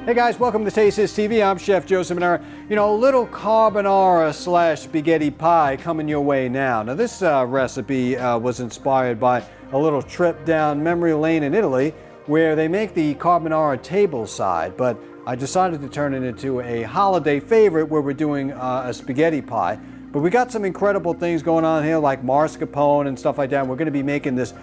Hey guys, welcome to Taste This TV. I'm Chef Joe Ciminera. You know, a little carbonara slash spaghetti pie coming your way now. Now this recipe was inspired by a little trip down memory lane in Italy where they make the carbonara tableside, but I decided to turn it into a holiday favorite where we're doing a spaghetti pie. But we got some incredible things going on here like mascarpone and stuff like that. We're going to be making this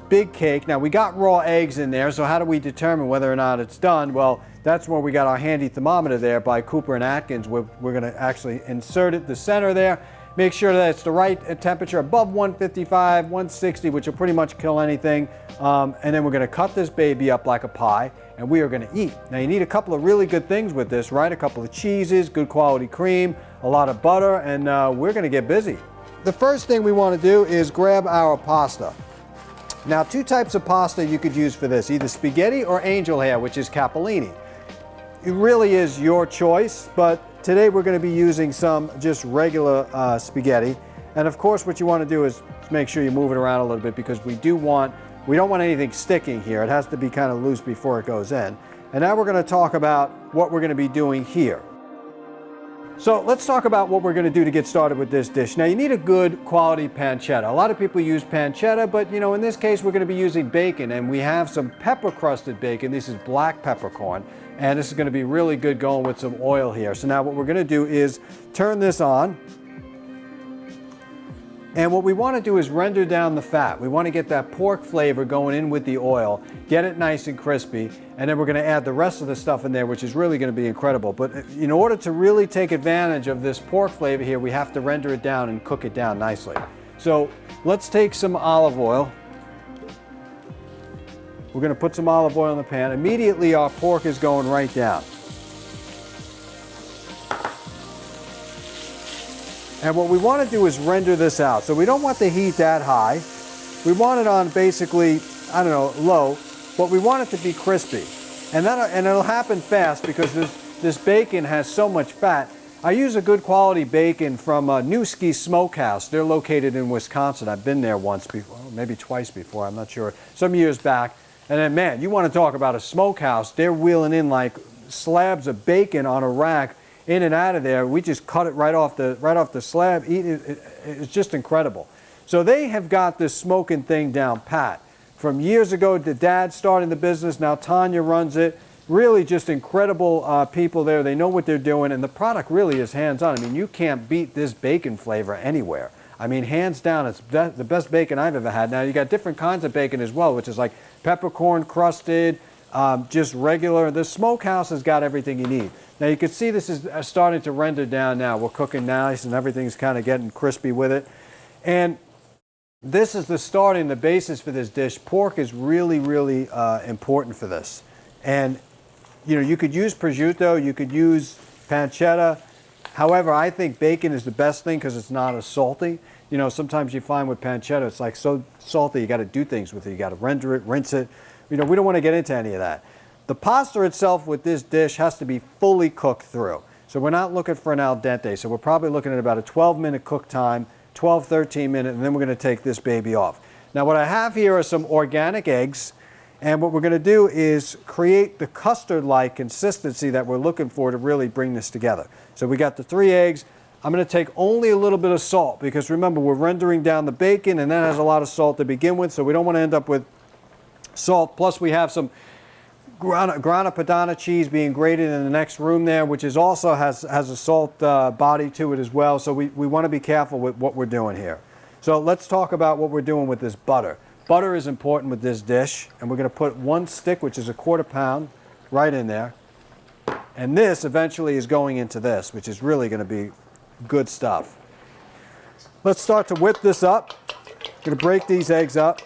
big cake. Now we got raw eggs in there, so how do we determine whether or not it's done? Well, that's where we got our handy thermometer there by Cooper and Atkins. We're going to actually insert it in the center there, make sure that it's the right temperature above 155, 160, which will pretty much kill anything. And then we're going to cut this baby up like a pie, and we are going to eat. Now you need a couple of really good things with this, right? A couple of cheeses, good quality cream, a lot of butter, and we're going to get busy. The first thing we want to do is grab our pasta. Now, two types of pasta you could use for this, either spaghetti or angel hair, which is capellini. It really is your choice, but today we're going to be using some just regular spaghetti. And of course, what you want to do is make sure you move it around a little bit because we don't want anything sticking here. It has to be kind of loose before it goes in. And now we're going to talk about what we're going to be doing here. So let's talk about what we're going to do to get started with this dish. Now you need a good quality pancetta. A lot of people use pancetta, but you know, in this case we're going to be using bacon, and we have some pepper crusted bacon. This is black peppercorn, and this is going to be really good going with some oil here. So now what we're going to do is turn this on, and what we want to do is render down the fat. We want to get that pork flavor going in with the oil, get it nice and crispy, and then we're going to add the rest of the stuff in there, which is really going to be incredible. But in order to really take advantage of this pork flavor here, we have to render it down and cook it down nicely. So let's take some olive oil. We're going to put some olive oil in the pan. Immediately our pork is going right down. And what we want to do is render this out. So we don't want the heat that high. We want it on basically, I don't know, low, but we want it to be crispy. And it'll happen fast because this bacon has so much fat. I use a good quality bacon from Newski Smokehouse. They're located in Wisconsin. I've been there once before, maybe twice before, I'm not sure, some years back. And then, man, you want to talk about a smokehouse. They're wheeling in like slabs of bacon on a rack, in and out of there. We just cut it right off the slab, eat it. It's just incredible. So they have got this smoking thing down pat. From years ago, the dad started the business, now Tanya runs it. Really just incredible people there. They know what they're doing, and the product really is hands-on. I mean, you can't beat this bacon flavor anywhere. I mean, hands down, it's the best bacon I've ever had. Now, you got different kinds of bacon as well, which is like peppercorn crusted, just regular. The smokehouse has got everything you need. Now you can see this is starting to render down now. We're cooking nice and everything's kind of getting crispy with it. And this is the starting, the basis for this dish. Pork is really, really important for this. And you know, you could use prosciutto, you could use pancetta. However, I think bacon is the best thing because it's not as salty. You know, sometimes you find with pancetta, it's like so salty, you got to do things with it. You got to render it, rinse it. You know, we don't want to get into any of that. The pasta itself with this dish has to be fully cooked through. So we're not looking for an al dente. So we're probably looking at about a 12-minute cook time, 12, 13 minutes, and then we're going to take this baby off. Now what I have here are some organic eggs, and what we're going to do is create the custard-like consistency that we're looking for to really bring this together. So we got the 3 eggs. I'm going to take only a little bit of salt because remember, we're rendering down the bacon, and that has a lot of salt to begin with, so we don't want to end up with salt. Plus we have some Grana Padano cheese being grated in the next room there, which is also has a salt body to it as well. So we want to be careful with what we're doing here. So let's talk about what we're doing with this butter. Butter is important with this dish, and we're going to put 1 stick, which is a 1/4 pound, right in there. And this eventually is going into this, which is really going to be good stuff. Let's start to whip this up. I'm going to break these eggs up.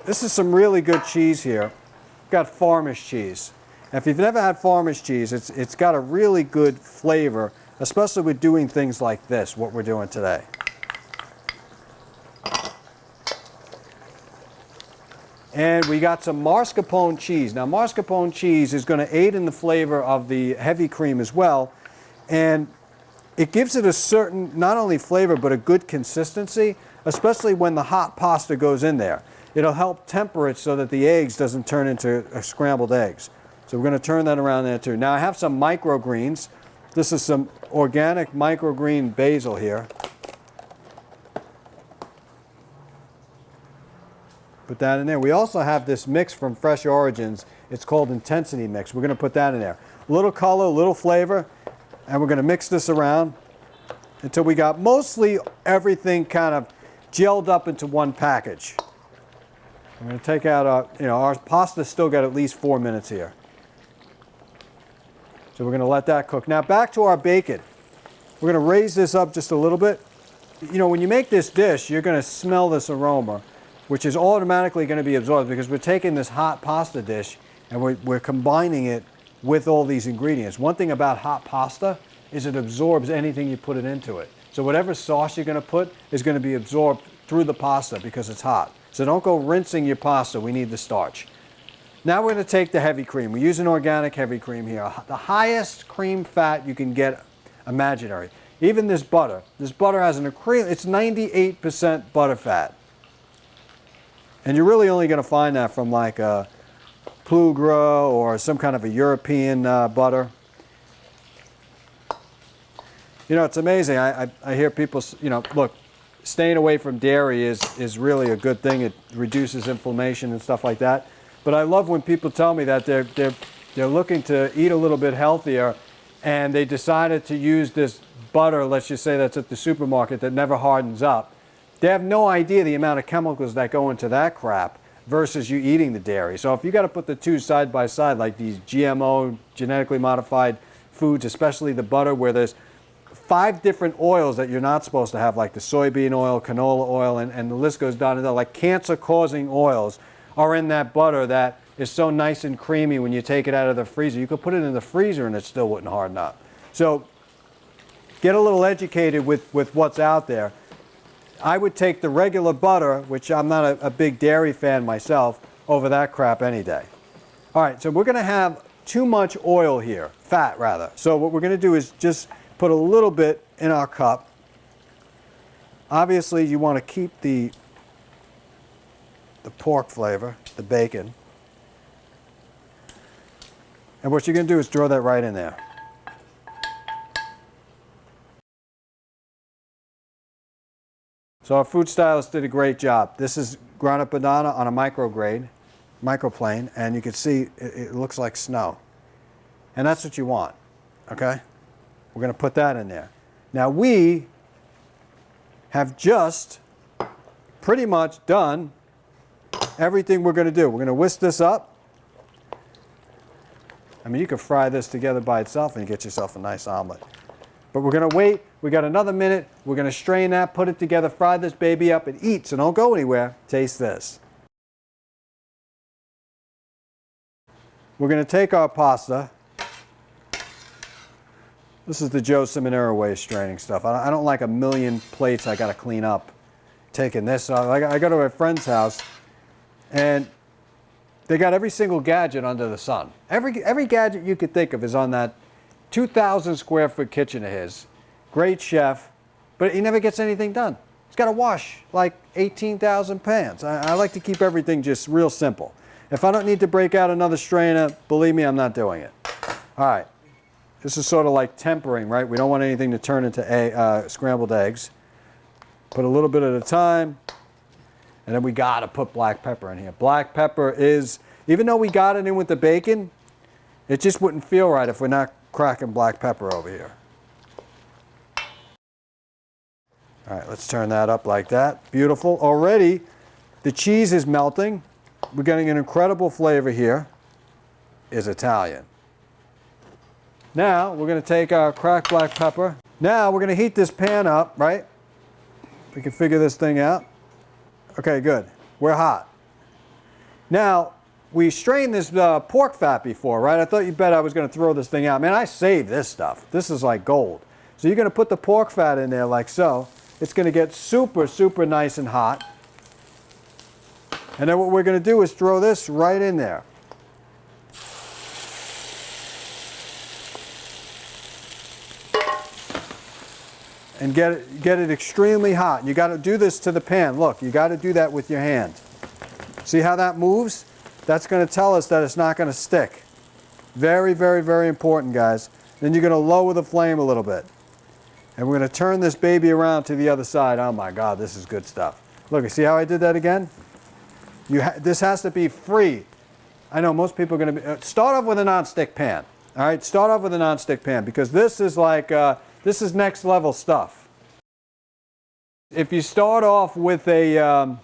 This is some really good cheese here. We've got farmer's cheese. And if you've never had farmer's cheese, it's got a really good flavor, especially with doing things like this, what we're doing today. And we got some mascarpone cheese. Now mascarpone cheese is going to aid in the flavor of the heavy cream as well. And it gives it a certain, not only flavor, but a good consistency, especially when the hot pasta goes in there. it'll help temper it so that the eggs doesn't turn into scrambled eggs. So we're going to turn that around there too. Now I have some microgreens. This is some organic microgreen basil here. Put that in there. We also have this mix from Fresh Origins. It's called Intensity Mix. We're going to put that in there. A little color, a little flavor, and we're going to mix this around until we got mostly everything kind of gelled up into one package. I'm going to take out our, our pasta's still got at least 4 minutes here. So we're going to let that cook. Now back to our bacon. We're going to raise this up just a little bit. When you make this dish, you're going to smell this aroma, which is automatically going to be absorbed because we're taking this hot pasta dish and we're combining it with all these ingredients. One thing about hot pasta is it absorbs anything you put it into it. So whatever sauce you're going to put is going to be absorbed through the pasta because it's hot. So don't go rinsing your pasta. We need the starch. Now we're going to take the heavy cream. We use an organic heavy cream here. The highest cream fat you can get imaginary. Even this butter has it's 98% butter fat. And you're really only going to find that from like a Plugra or some kind of a European butter. It's amazing. I hear people, look, staying away from dairy is really a good thing. It reduces inflammation and stuff like that. But I love when people tell me that they're looking to eat a little bit healthier and they decided to use this butter, let's just say that's at the supermarket, that never hardens up. They have no idea the amount of chemicals that go into that crap versus you eating the dairy. So if you got to put the two side by side, like these GMO, genetically modified foods, especially the butter, where there's 5 different oils that you're not supposed to have, like the soybean oil, canola oil, and the list goes down and down, like cancer-causing oils are in that butter that is so nice and creamy when you take it out of the freezer. You could put it in the freezer and it still wouldn't harden up. So get a little educated with what's out there. I would take the regular butter, which I'm not a big dairy fan myself, over that crap any day. All right, so we're going to have too much oil here, fat rather. So what we're going to do is just put a little bit in our cup. Obviously, you want to keep the pork flavor, the bacon. And what you're going to do is throw that right in there. So our food stylist did a great job. This is ground up banana on a microplane, and you can see it looks like snow. And that's what you want, okay? We're going to put that in there. Now we have just pretty much done everything we're going to do. We're going to whisk this up. I mean, you can fry this together by itself and you get yourself a nice omelet. But we're going to wait. We got another minute. We're going to strain that, put it together, fry this baby up, and eat. So don't go anywhere. Taste this. We're going to take our pasta. This is the Joe Ciminera way of straining stuff. I don't like a million plates I got to clean up. Taking this, I go to a friend's house, and they got every single gadget under the sun. Every gadget you could think of is on that 2,000 square foot kitchen of his. Great chef, but he never gets anything done. He's got to wash like 18,000 pans. I like to keep everything just real simple. If I don't need to break out another strainer, believe me, I'm not doing it. All right. This is sort of like tempering, right? We don't want anything to turn into scrambled eggs. Put a little bit at a time. And then we got to put black pepper in here. Black pepper is, even though we got it in with the bacon, it just wouldn't feel right if we're not cracking black pepper over here. All right, let's turn that up like that. Beautiful. Already, the cheese is melting. We're getting an incredible flavor here. Is Italian. Now, we're going to take our cracked black pepper. Now, we're going to heat this pan up, right? We can figure this thing out. Okay, good. We're hot. Now, we strained this pork fat before, right? I thought you bet I was going to throw this thing out. Man, I saved this stuff. This is like gold. So you're going to put the pork fat in there like so. It's going to get super, super nice and hot. And then what we're going to do is throw this right in there. And get it extremely hot. You got to do this to the pan. Look, you got to do that with your hand. See how that moves? That's going to tell us that it's not going to stick. Very, very, very important, guys. Then you're going to lower the flame a little bit. And we're going to turn this baby around to the other side. Oh my God, this is good stuff. Look, see how I did that again? This has to be free. I know most people are going to be... start off with a non-stick pan. All right, start off with a non-stick pan because this is like, this is next level stuff. If you start off with a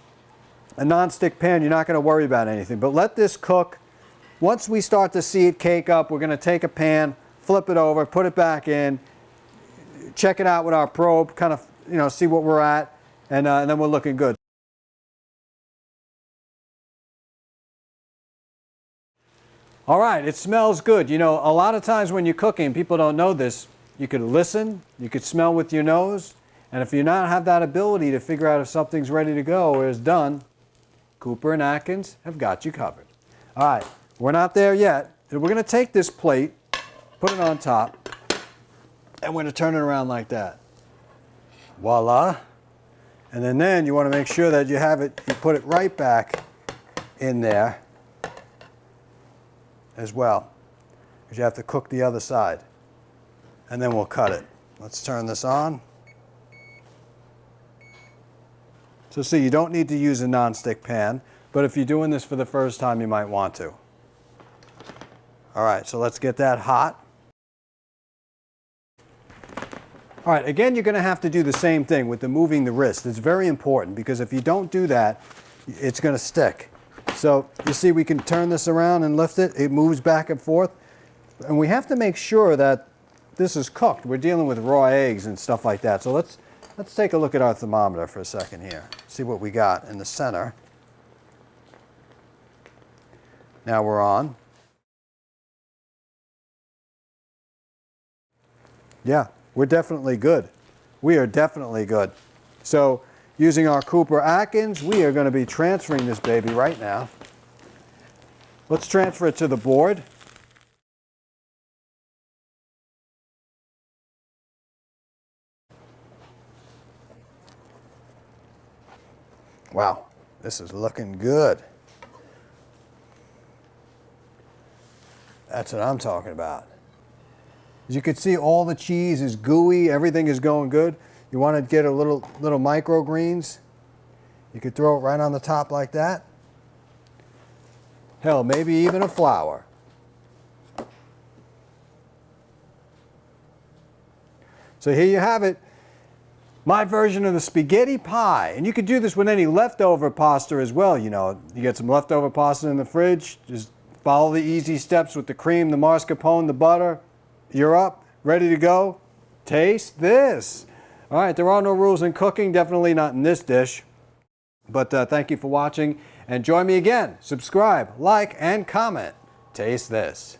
non-stick pan, you're not going to worry about anything. But let this cook. Once we start to see it cake up, we're going to take a pan, flip it over, put it back in, check it out with our probe, kind of, you know, see what we're at, and then we're looking good. All right, it smells good. You know, a lot of times when you're cooking, people don't know this, you could listen, you could smell with your nose, and if you not have that ability to figure out if something's ready to go or is done, Cooper and Atkins have got you covered. All right, we're not there yet. We're going to take this plate, put it on top, and we're going to turn it around like that. Voila. And then you want to make sure that you have it, you put it right back in there as well, because you have to cook the other side. And then we'll cut it. Let's turn this on. So see, you don't need to use a non-stick pan, but if you're doing this for the first time, you might want to. All right, so let's get that hot. All right, again, you're going to have to do the same thing with the moving the wrist. It's very important because if you don't do that, it's going to stick. So you see we can turn this around and lift it. It moves back and forth. And we have to make sure that this is cooked. We're dealing with raw eggs and stuff like that. So let's take a look at our thermometer for a second here. See what we got in the center. Now we're on. Yeah, we're definitely good. We are definitely good. So using our Cooper Atkins, we are going to be transferring this baby right now. Let's transfer it to the board. Wow, this is looking good. That's what I'm talking about. As you can see, all the cheese is gooey, everything is going good. You want to get a little microgreens, you could throw it right on the top like that. Hell, maybe even a flower. So here you have it. My version of the spaghetti pie. And you could do this with any leftover pasta as well. You know, you get some leftover pasta in the fridge, just follow the easy steps with the cream, the mascarpone, the butter. You're up, ready to go. Taste this. All right, there are no rules in cooking, definitely not in this dish. But thank you for watching, and join me again. Subscribe, like, and comment. Taste this.